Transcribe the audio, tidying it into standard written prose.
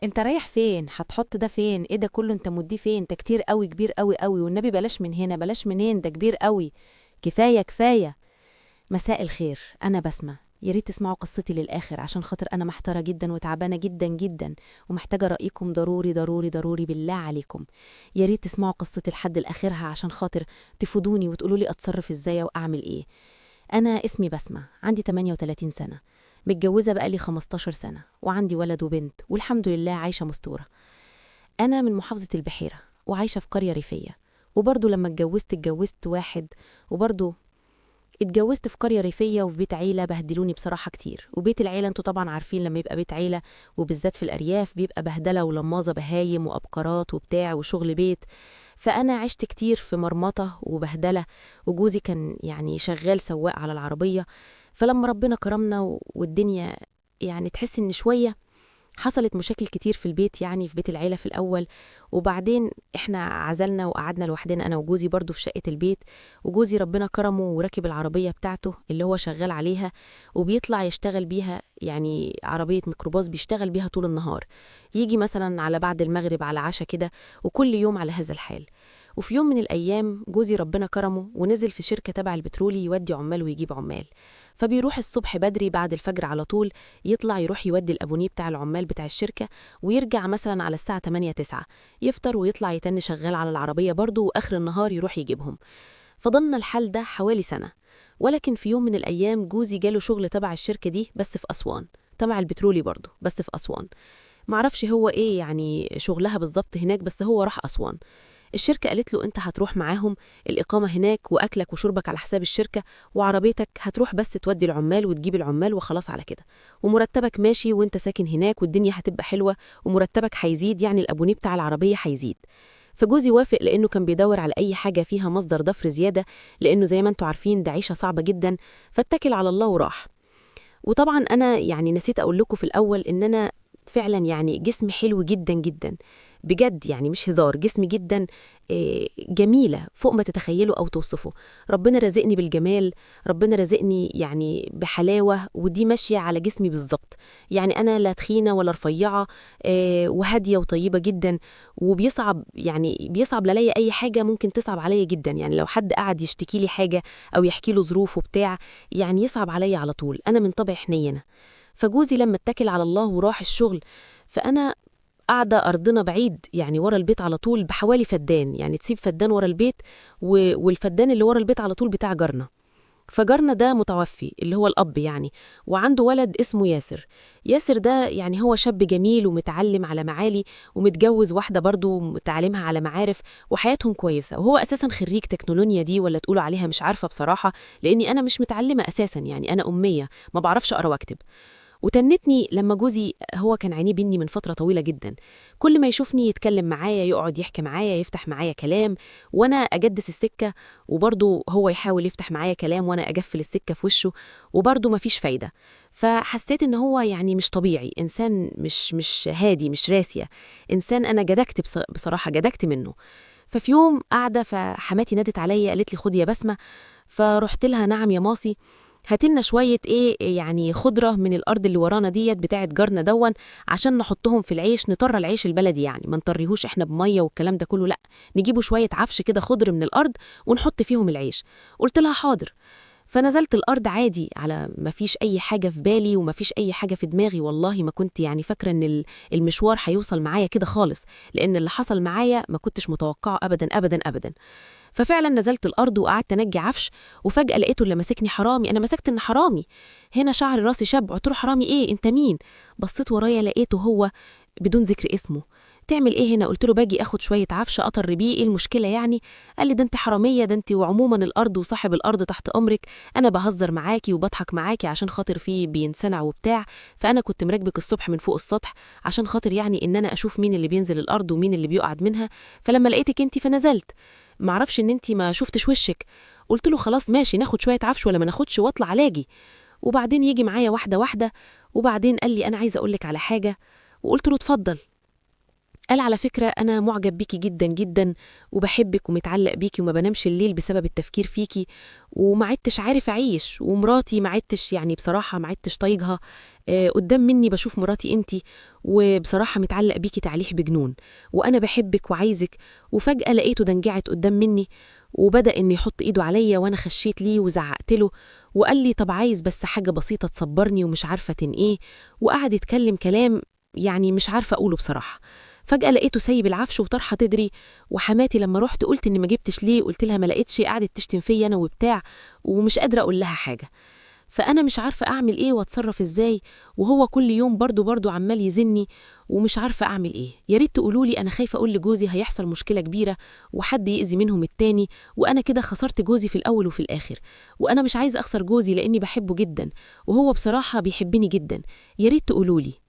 انت رايح فين؟ هتحط ده فين؟ ايه ده كله؟ انت موديه فين؟ انت كتير قوي، كبير قوي قوي، والنبي بلاش من هنا بلاش منين، ده كبير قوي. كفايه كفايه. مساء الخير، انا بسمة. يا ريت تسمعوا قصتي للاخر عشان خاطر انا محتاره جدا وتعبانه جدا جدا، ومحتاجه رايكم ضروري ضروري ضروري بالله عليكم. يا ريت تسمعوا قصتي لحد لاخرها عشان خاطر تفيدوني وتقولوا لي اتصرف ازاي واعمل ايه. انا اسمي بسمة، عندي 38 سنه، متجوزه بقالي 15 سنه، وعندي ولد وبنت والحمد لله عايشه مستوره. أنا من محافظة البحيرة وعايشة في قرية ريفية، وبرضه لما اتجوزت واحد، وبرضه اتجوزت في قرية ريفية وفي بيت عيلة بهدلوني بصراحة كتير. وبيت العيلة انتوا طبعا عارفين لما يبقى بيت عيلة وبالذات في الأرياف بيبقى بهدلة ولماظة بهايم وأبقارات وبتاع وشغل بيت. فأنا عشت كتير في مرمطة وبهدلة، وجوزي كان يعني شغال سواق على العربية. فلما ربنا كرمنا والدنيا يعني تحس إن شوية حصلت مشاكل كتير في البيت، يعني في بيت العيلة في الأول، وبعدين إحنا عزلنا وقعدنا لوحدنا أنا وجوزي برضو في شقة البيت. وجوزي ربنا كرمه وركب العربية بتاعته اللي هو شغال عليها، وبيطلع يشتغل بيها، يعني عربية ميكروباص بيشتغل بيها طول النهار، يجي مثلا على بعد المغرب على عشاء كده، وكل يوم على هذا الحال. وفي يوم من الأيام جوزي ربنا كرمه ونزل في شركة تبع البترولي يودي عمال ويجيب عمال. فبيروح الصبح بدري بعد الفجر على طول، يطلع يروح يودي الأبونيه بتاع العمال بتاع الشركة، ويرجع مثلا على الساعة 8 9، يفطر ويطلع يتني شغال على العربية برضه، وآخر النهار يروح يجيبهم. فضلنا الحال ده حوالي سنة. ولكن في يوم من الأيام جوزي جاله شغل تبع الشركة دي بس في أسوان، تبع البترولي برضه بس في أسوان. معرفش هو إيه يعني شغلها بالظبط هناك، بس هو راح أسوان. الشركة قالت له أنت هتروح معاهم، الإقامة هناك وأكلك وشربك على حساب الشركة، وعربيتك هتروح بس تودي العمال وتجيب العمال وخلاص على كده، ومرتبك ماشي وأنت ساكن هناك والدنيا هتبقى حلوة، ومرتبك هيزيد، يعني الأبونيه بتاع العربية هيزيد. فجوزي وافق لأنه كان بيدور على أي حاجة فيها مصدر ضفر زيادة، لأنه زي ما أنتوا عارفين ده عيشة صعبة جدا. فاتكل على الله وراح. وطبعا أنا يعني نسيت أقول لكم في الأول إن أنا فعلا يعني جسمي حلو جدا جدا، بجد يعني مش هزار، جسمي جدا جميلة فوق ما تتخيلوا أو توصفوا. ربنا رزقني بالجمال، ربنا رزقني يعني بحلاوة، ودي ماشية على جسمي بالظبط. يعني أنا لا تخينة ولا رفيعة، وهادية وطيبة جدا. وبيصعب يعني بيصعب لي أي حاجة ممكن تصعب عليا جدا، يعني لو حد قعد يشتكي لي حاجة أو يحكي له ظروفه بتاع، يعني يصعب عليا على طول. أنا من طبع حنينة. فجوزي لما اتكل على الله وراح الشغل، فأنا قاعدة أرضنا بعيد يعني ورا البيت على طول بحوالي فدان، يعني تسيب فدان ورا البيت، والفدان اللي ورا البيت على طول بتاع جارنا. فجارنا ده متوفي اللي هو الأب يعني، وعنده ولد اسمه ياسر. ياسر ده يعني هو شاب جميل ومتعلم على معالي، ومتجوز واحدة برضو تعليمها على معارف، وحياتهم كويسة. وهو أساسا خريج تكنولوجيا دي ولا تقولوا عليها مش عارفة بصراحة، لأني أنا مش متعلمة أساسا، يعني أنا أمية ما بعرفش أقرأ وأكتب. وتنتني لما جوزي هو كان عينيه بيني من فترة طويلة جدا، كل ما يشوفني يتكلم معايا، يقعد يحكي معايا، يفتح معايا كلام وانا اجدس السكة، وبرضه هو يحاول يفتح معايا كلام وانا اجفل السكة في وشه، وبرضه مفيش فايدة. فحسيت ان هو يعني مش طبيعي، انسان مش هادي، مش راسية، انسان انا جدكت بصراحة جدكت منه. ففي يوم قاعدة فحماتي نادت عليا قالت لي خدي يا بسمة. فرحت لها نعم يا ماصي، هاتلنا شوية ايه يعني خضرة من الأرض اللي ورانا ديت بتاعت جارنا دون، عشان نحطهم في العيش، نطر العيش البلدي، يعني ما نطريهوش احنا بمية والكلام ده كله، لا، نجيبوا شوية عفش كده خضر من الأرض ونحط فيهم العيش. قلت لها حاضر. فنزلت الأرض عادي على ما فيش أي حاجة في بالي وما فيش أي حاجة في دماغي، والله ما كنت يعني فاكرة إن المشوار هيوصل معايا كده خالص، لأن اللي حصل معايا ما كنتش متوقعه أبدا أبدا أبدا. ففعلا نزلت الأرض وقعدت أنجي عفش، وفجأة لقيته اللي مسكني حرامي. أنا مسكت إن حرامي، هنا شعر راسي شاب، قلت له حرامي إيه؟ أنت مين؟ بصيت ورايا لقيته هو بدون ذكر اسمه. تعمل ايه هنا؟ قلت له باجي اخد شويه عفش اطر بيه، ايه المشكله يعني؟ قال لي ده انت حراميه، ده انت وعموما الارض وصاحب الارض تحت امرك، انا بهزر معاكي وبضحك معاكي عشان خاطر فيه بينسنع وبتاع، فانا كنت مراكبك الصبح من فوق السطح عشان خاطر يعني ان انا اشوف مين اللي بينزل الارض ومين اللي بيقعد منها، فلما لقيتك انت فنزلت، معرفش ان انت ما شفتش وشك. قلت له خلاص ماشي، ناخد شويه عفش ولا ما ناخدش واطلع علاجي، وبعدين يجي معايا واحده واحده. وبعدين قال لي انا عايزه اقول لك على حاجه، وقلت له اتفضل. قال على فكرة أنا معجب بيكي جدا جدا وبحبك ومتعلق بيكي وما بنامش الليل بسبب التفكير فيكي وما عدتش عارف أعيش ومراتي ما عدتش يعني بصراحة ما عدتش طايقها. قدام مني بشوف مراتي انتي وبصراحة متعلق بيكي تعليح بجنون وأنا بحبك وعايزك. وفجأة لقيته دنجعت قدام مني وبدأ إن يحط إيده عليا وأنا خشيت ليه وزعقت له وقال لي طب عايز بس حاجة بسيطة تصبرني ومش عارفة إيه. وقعد يتكلم كلام يعني مش عارفة أقوله بصراحة. فجأة لقيته سايب العفش وطرحة تدري. وحماتي لما رحت قلت إن ما جبتش ليه، قلت لها ما لقيتش، قعدت تشتم فيا أنا وبتاع ومش قادرة أقول لها حاجة. فأنا مش عارفة أعمل إيه وأتصرف إزاي، وهو كل يوم برضو عمال يزني ومش عارفة أعمل إيه. يا ريت تقولولي، أنا خايفة أقول لجوزي هيحصل مشكلة كبيرة وحد يأذي منهم التاني، وأنا كده خسرت جوزي في الأول وفي الآخر، وأنا مش عايزة أخسر جوزي لأني بحبه جدا وهو بصراحة بيحبني جدا. يا ريت تقولولي.